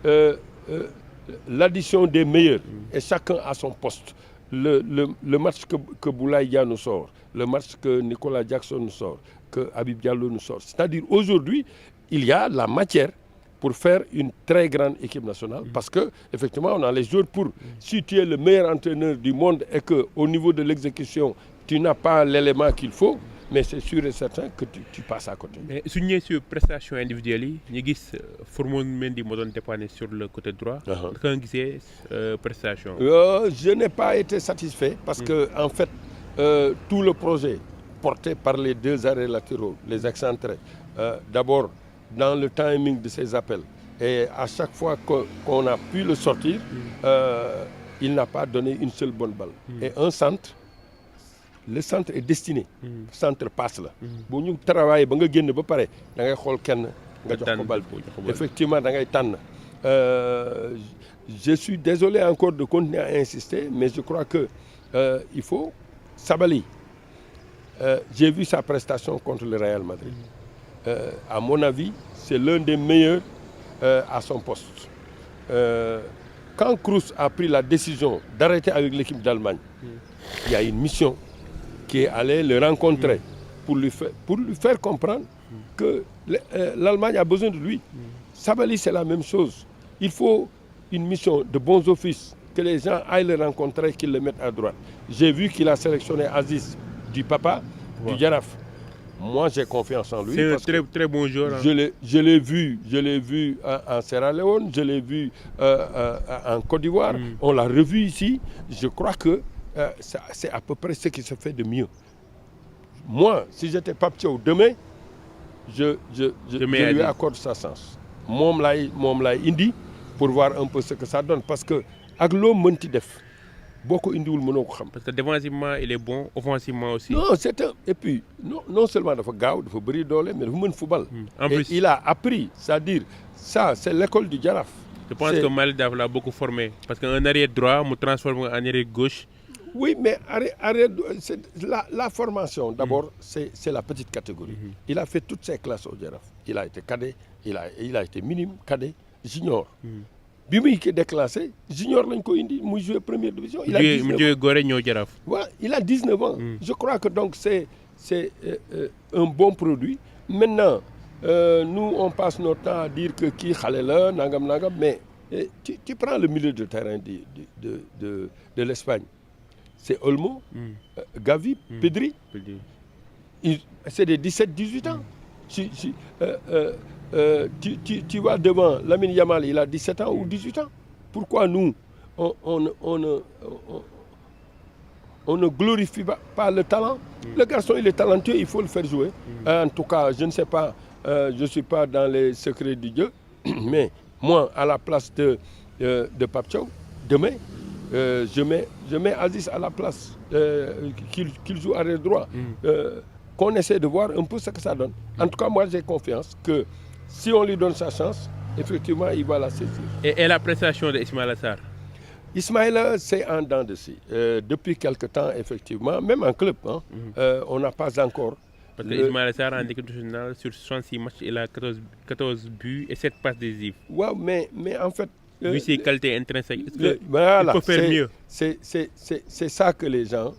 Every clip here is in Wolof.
euh, euh, l'addition des meilleurs et chacun à son poste. Le match que Boulaye Dia nous sort, le match que Nicolas Jackson nous sort, que Habib Diallo nous sort. C'est-à-dire aujourd'hui, il y a la matière pour faire une très grande équipe nationale parce que effectivement on a les joueurs pour. Si tu es le meilleur entraîneur du monde et que au niveau de l'exécution tu n'as pas l'élément qu'il faut, mais c'est sûr et certain que tu passes à côté. mais su ñëwee sur prestation individuelle yi ñu gis Formose Mendy moo doon dépanner sur le côté droit. naka nga gisee prestation. Je n'ai pas été satisfait parce que en fait tout le projet porté par les deux arrêts latéraux, les excentrés, d'abord dans le timing de ses appels et à chaque fois qu'on a pu le sortir, il n'a pas donné une seule bonne balle. Et un centre, le centre est destiné. Centre passe la. bu ñu travaillé ba nga génn ba pare da ngay xool kenn nga jox ko bal bi. Effectivement da ngay tànn. Je suis désolé encore de continuer à insister, mais je crois que il faut Sabaly. J'ai vu sa prestation contre le Real Madrid. À mon avis, c'est l'un des meilleurs à son poste. Quand Kroos a pris la décision d'arrêter avec l'équipe d'Allemagne, il y a une mission qui est allée le rencontrer pour lui faire comprendre que l'Allemagne a besoin de lui. Sabaly, c'est la même chose. Il faut une mission de bons offices, que les gens aillent le rencontrer, qu'ils le mettent à droite. J'ai vu qu'il a sélectionné Aziz du Papa, du Jaraaf. Moi, j'ai confiance en lui. C'est un très, très bon joueur. Hein. Je l'ai vu en Sierra Leone, je l'ai vu en Côte d'Ivoire. On l'a revu ici. Je crois que c'est à peu près ce qui se fait de mieux. Moi, si j'étais Pape Thiaw demain, je lui accorde sa chance. Moom lay indi pour voir un peu ce que ça donne. Parce que ak loo mënti def boo ko indiwul mënoo ko xam. Parce que défensivement il est bon, offensivement aussi. Non, et puis non seulement dafa gaaw dafa bëri doole mais dafa mën football. En plus, il a appris, c'est-à-dire ça c'est l'école du Jaraaf. Je pense que Malick Daaf l'a beaucoup formé parce qu'un arrière droit mu transforme en arrière gauche. Oui, mais arrière, c'est la formation d'abord c'est la petite catégorie. Il a fait toutes ses classes au Jaraaf. Il a été cadet, il a été minime, cadet, junior. Bi muy ki déclassé junior lañ ko indi muy jouer première division. Il a 19 ans. Ouais, il a 19 ans. Je crois que donc c'est un bon produit. Maintenant nous on passe notre temps à dire que kii xale la nangam mais tu prends le milieu de terrain de l'Espagne. C'est Olmo, Gavi, Pedri. C'est des 17-18 ans. Tu vas devant Lamine Yamal, il a 17 ans ou 18 ans. Pourquoi nous, on ne glorifie pas le talent? Le garçon, il est talentueux, il faut le faire jouer. En tout cas, je ne sais pas, je ne suis pas dans les secrets du Dieu, mais moi, à la place de Pape Thiaw, demain, je mets Aziz à la place, qu'il joue arrière droit. Qu'on essaie de voir un peu ce que ça donne. En tout cas, moi, j'ai confiance que si on lui donne sa chance, effectivement, il va la saisir. Et la prestation d'Ismaïla Sarr? Ismaïla, c'est en dents de scie. Depuis quelque temps, effectivement, même en club, on n'a pas encore... Parce que Ismaïla Sarr, en équipe nationale, sur 66 matchs, il a 14 buts et 7 passes décisives. Ouais, mais en fait... Vu ses qualités intrinsèques, voilà, il peut faire mieux. C'est ça que les gens...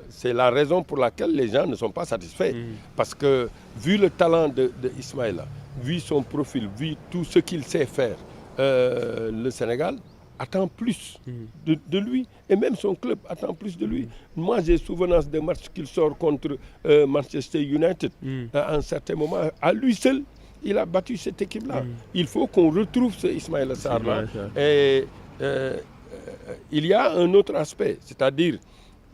c'est la raison pour laquelle les gens ne sont pas satisfaits. Parce que vu le talent de Ismaïla, vu son profil, vu tout ce qu'il sait faire, le Sénégal attend plus de lui. Et même son club attend plus de lui. Moi, j'ai souvenance des matchs qu'il sort contre Manchester United. À un certain moment, à lui seul, il a battu cette équipe-là. Il faut qu'on retrouve ce Ismaïla Sarr-là. Et il y a un autre aspect, c'est-à-dire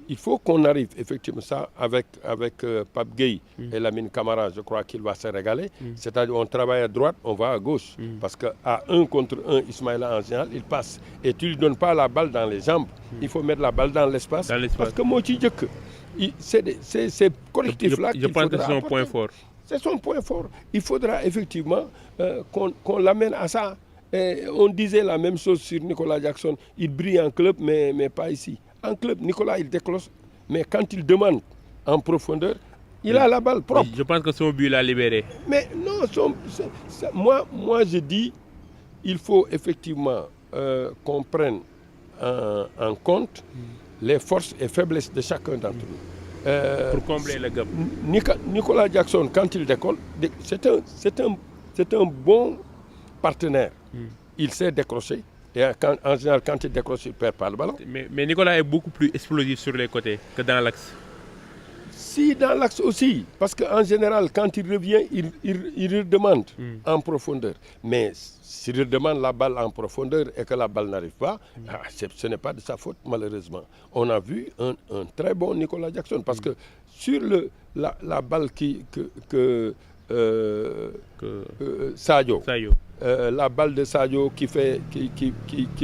il faut qu'on arrive effectivement ça avec Pape Gueye et Lamine Camara, je crois qu'il va se régaler. C'est-à-dire on travaille à droite, on va à gauche. Parce qu'à 1 contre 1, Ismaïla en général, il passe. Et tu ne lui donnes pas la balle dans les jambes. Il faut mettre la balle dans l'espace. Parce que moi, c'est ces collectifs-là je pense que c'est son point fort. C'est son point fort. Il faudra effectivement qu'on l'amène à ça. Et on disait la même chose sur Nicolas Jackson. Il brille en club, mais pas ici. En club, Nicolas, il décroche, mais quand il demande en profondeur, il a la balle propre. Je pense que son but l'a libéré. Mais non, moi je dis, il faut effectivement qu'on prenne en compte les forces et faiblesses de chacun d'entre nous. Pour combler le gap. Nicolas Jackson, quand il décolle, c'est un bon partenaire. Il sait décrocher. Et en général, quand il décroche, il perd pas le ballon. Mais Nicolas est beaucoup plus explosif sur les côtés que dans l'axe. Si, dans l'axe aussi. Parce qu'en général, quand il revient, il redemande en profondeur. Mais s'il redemande la balle en profondeur et que la balle n'arrive pas, ce n'est pas de sa faute, malheureusement. On a vu un très bon Nicolas Jackson. Parce que sur la balle que Sadio. La balle de Sadio qui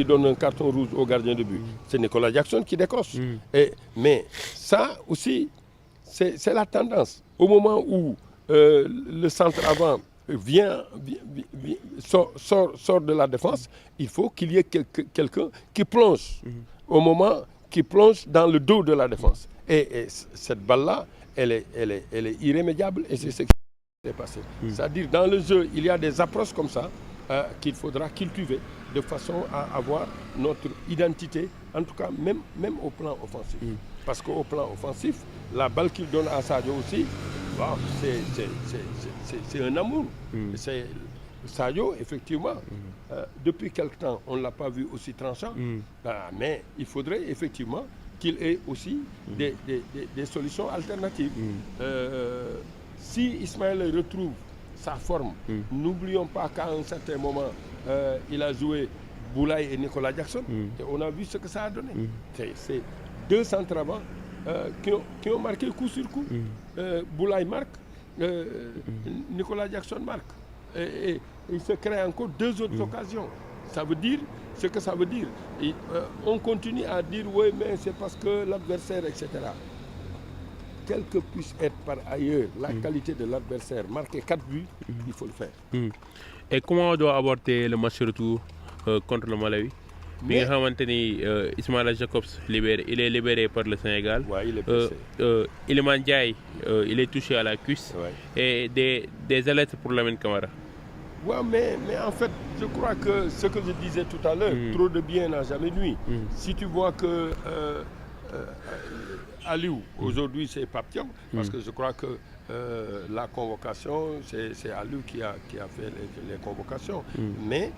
donne un carton rouge au gardien de but, c'est Nicolas Jackson qui décroche. Mais ça aussi, c'est la tendance. Au moment où le centre avant sort de la défense, il faut qu'il y ait quelqu'un qui plonge. Au moment qui plonge dans le dos de la défense. Et cette balle-là, elle est irrémédiable et c'est ce qui s'est passé. C'est-à-dire, dans le jeu, il y a des approches comme ça qu'il faudra cultiver de façon à avoir notre identité, en tout cas même au plan offensif. Parce qu'au plan offensif, la balle qu'il donne à Sadio aussi, wow, c'est un amour. Sadio, effectivement, depuis quelque temps, on ne l'a pas vu aussi tranchant, mais il faudrait effectivement qu'il ait aussi des solutions alternatives. Si Ismaël retrouve sa forme, n'oublions pas qu'à un certain moment, il a joué Boulaye et Nicolas Jackson, et on a vu ce que ça a donné. C'est deux centres avant qui ont marqué coup sur coup. Boulaye marque, Nicolas Jackson marque. Et il se crée encore deux autres occasions. Ça veut dire ce que ça veut dire. Et, on continue à dire oui, mais c'est parce que l'adversaire, etc. Quel que puisse être par ailleurs la qualité de l'adversaire, marquer 4 buts, il faut le faire. Et comment on doit aborder le match retour contre le Malawi? Mais Ismaïla Jacobs il est libéré par le Sénégal. Ouais, il est blessé. Iliman Ndiaye, il est touché à la cuisse. Ouais. Et des alertes pour Lamine Camara. Oui, mais en fait, je crois que ce que je disais tout à l'heure, trop de bien n'a jamais nuit. Si tu vois que Aliou, aujourd'hui c'est Papillon, parce que je crois que la convocation, c'est Aliou qui a fait les convocations. Mais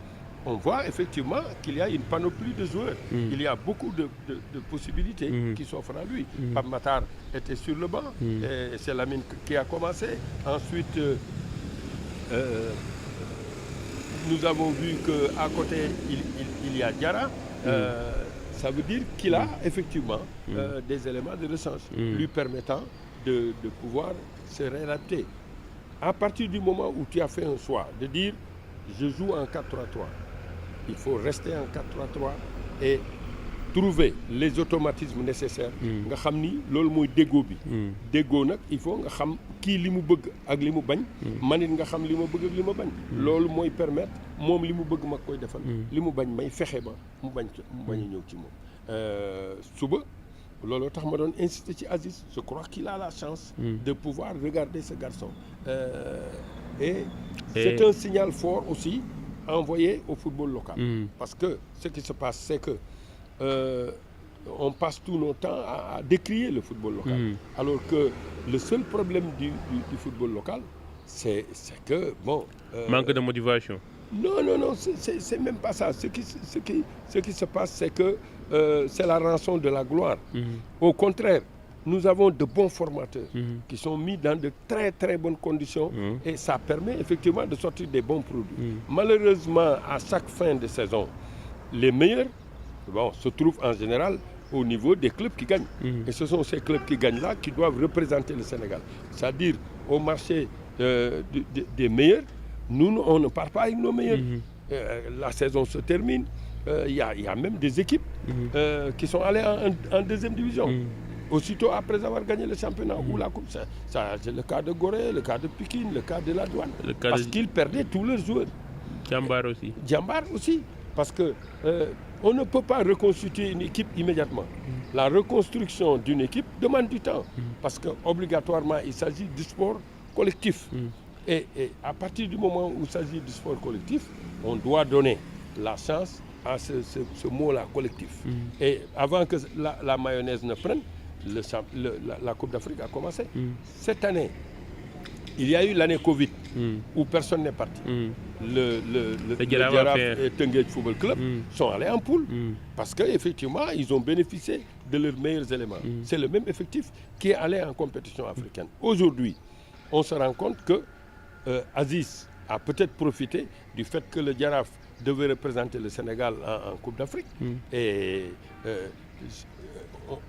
on voit effectivement qu'il y a une panoplie de joueurs. Il y a beaucoup de possibilités qui s'offrent à lui. Pape Matar était sur le banc, et c'est Lamine qui a commencé. Ensuite, nous avons vu qu'à côté, il y a Diarra. Ça veut dire qu'il a effectivement des éléments de rechange lui permettant de pouvoir se réadapter. À partir du moment où tu as fait un choix de dire je joue en 4-3-3, il faut rester en 4-3-3 et trouver les automatismes nécessaires. Nga xam ni loolu mooy déggoo bi. Déggoo nag il faut nga xam kii li mu bëgg ak li mu bañ. man it nga xam li ma bëgg ak li ma bañ. loolu mooy permettre moom li mu bëgg ma koy defal. li mu bañ may fexe ba mu bañ a ñëw ci moom. Suba looloo tax ma doon insister ci Aziz. Je crois qu'il a la chance de pouvoir regarder ce garçon. Et c'est un signal fort aussi envoyé au football local. Parce que ce qui se passe, c'est que on passe tout notre temps à décrier le football local. Alors que le seul problème du football local, c'est que, bon... manque de motivation. Non, c'est même pas ça. Ce qui se passe, c'est que c'est la rançon de la gloire. Au contraire, nous avons de bons formateurs qui sont mis dans de très très bonnes conditions et ça permet effectivement de sortir des bons produits. Malheureusement, à chaque fin de saison, les meilleurs se trouvent en général au niveau des clubs qui gagnent. Et ce sont ces clubs qui gagnent là qui doivent représenter le Sénégal. C'est-à-dire au marché des meilleurs, nous on ne part pas avec nos meilleurs. La saison se termine, il y a même des équipes qui sont allées en deuxième division. Aussitôt après avoir gagné le championnat ou la coupe, c'est le cas de Gorée, le cas de Pikine, le cas de la Douane. Parce qu'ils perdaient tous leurs joueurs. Djambar aussi. Djambar aussi. Parce que on ne peut pas reconstituer une équipe immédiatement. La reconstruction d'une équipe demande du temps. Parce qu'obligatoirement, il s'agit du sport collectif. Et à partir du moment où il s'agit du sport collectif, on doit donner la chance à ce mot-là collectif. Et avant que la mayonnaise ne prenne, la Coupe d'Afrique a commencé. Cette année, il y a eu l'année Covid où personne n'est parti. Le Jaraaf et Teungueth Football Club sont allés en poule parce qu'effectivement, ils ont bénéficié de leurs meilleurs éléments. C'est le même effectif qui est allé en compétition africaine. Aujourd'hui, on se rend compte que Aziz a peut-être profité du fait que le Jaraaf devait représenter le Sénégal en Coupe d'Afrique. Et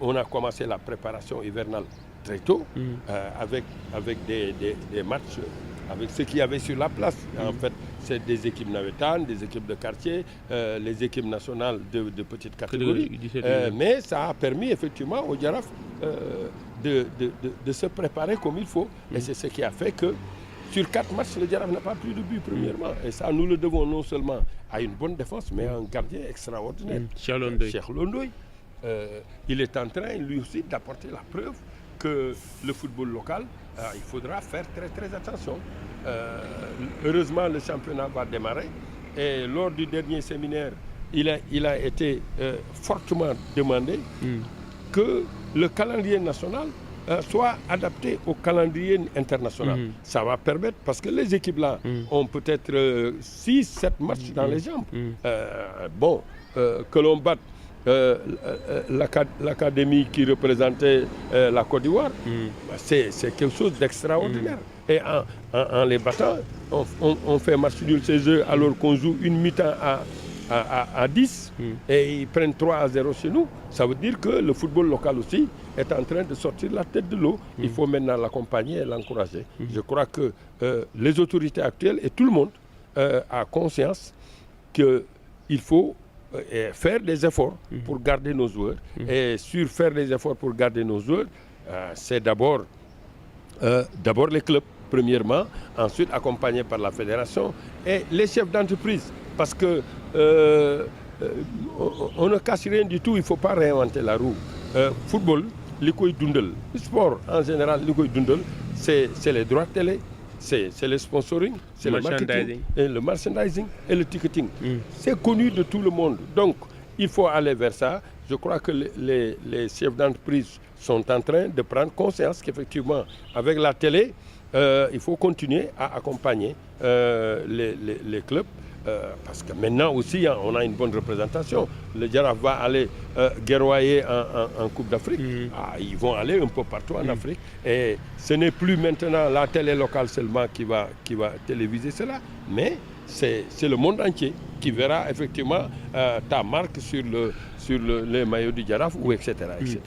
on a commencé la préparation hivernale très tôt, avec des matchs, avec ce qu'il y avait sur la place. En fait, c'est des équipes navétanes, des équipes de quartier, les équipes nationales de petite catégorie. Mais ça a permis effectivement au Jaraaf de se préparer comme il faut. Et c'est ce qui a fait que sur 4 matchs, le Jaraaf n'a pas pris de but, premièrement. Et ça, nous le devons non seulement à une bonne défense, mais à un gardien extraordinaire. Cheikh Lo Ndoye. Il est en train, lui aussi, d'apporter la preuve que le football local, il faudra faire très très attention. Heureusement, le championnat va démarrer. Et lors du dernier séminaire, il a été fortement demandé que le calendrier national soit adapté au calendrier international. Ça va permettre, parce que les équipes là ont peut-être 6-7 matchs dans les jambes. Que l'on batte l'académie qui représentait la Côte d'Ivoire, c'est quelque chose d'extraordinaire. Et en les battant, on fait match nul chez eux alors qu'on joue une mi-temps à 10 et ils prennent 3-0 chez nous. Ça veut dire que le football local aussi est en train de sortir la tête de l'eau. Il faut maintenant l'accompagner et l'encourager. Je crois que les autorités actuelles et tout le monde a conscience qu'il faut faire des efforts pour garder nos joueurs. Et sur faire des efforts pour garder nos joueurs, c'est d'abord les clubs, premièrement, ensuite accompagné par la fédération et les chefs d'entreprise. Parce que on ne casse rien du tout, il ne faut pas réinventer la roue. Football, li koy dundal, sport en général, li koy dundal, c'est les droits de télé, c'est le sponsoring, c'est le marketing, et le merchandising et le ticketing. C'est connu de tout le monde. Donc, il faut aller vers ça. Je crois que les chefs d'entreprise sont en train de prendre conscience qu'effectivement, avec la télé, il faut continuer à accompagner les clubs. Parce que maintenant aussi, on a une bonne représentation. Le Jaraaf va aller guerroyer en Coupe d'Afrique. Ils vont aller un peu partout en Afrique. Et ce n'est plus maintenant la télé locale seulement qui va téléviser cela, mais c'est le monde entier qui verra effectivement ta marque sur les maillots du Jaraaf, ou etc. etc.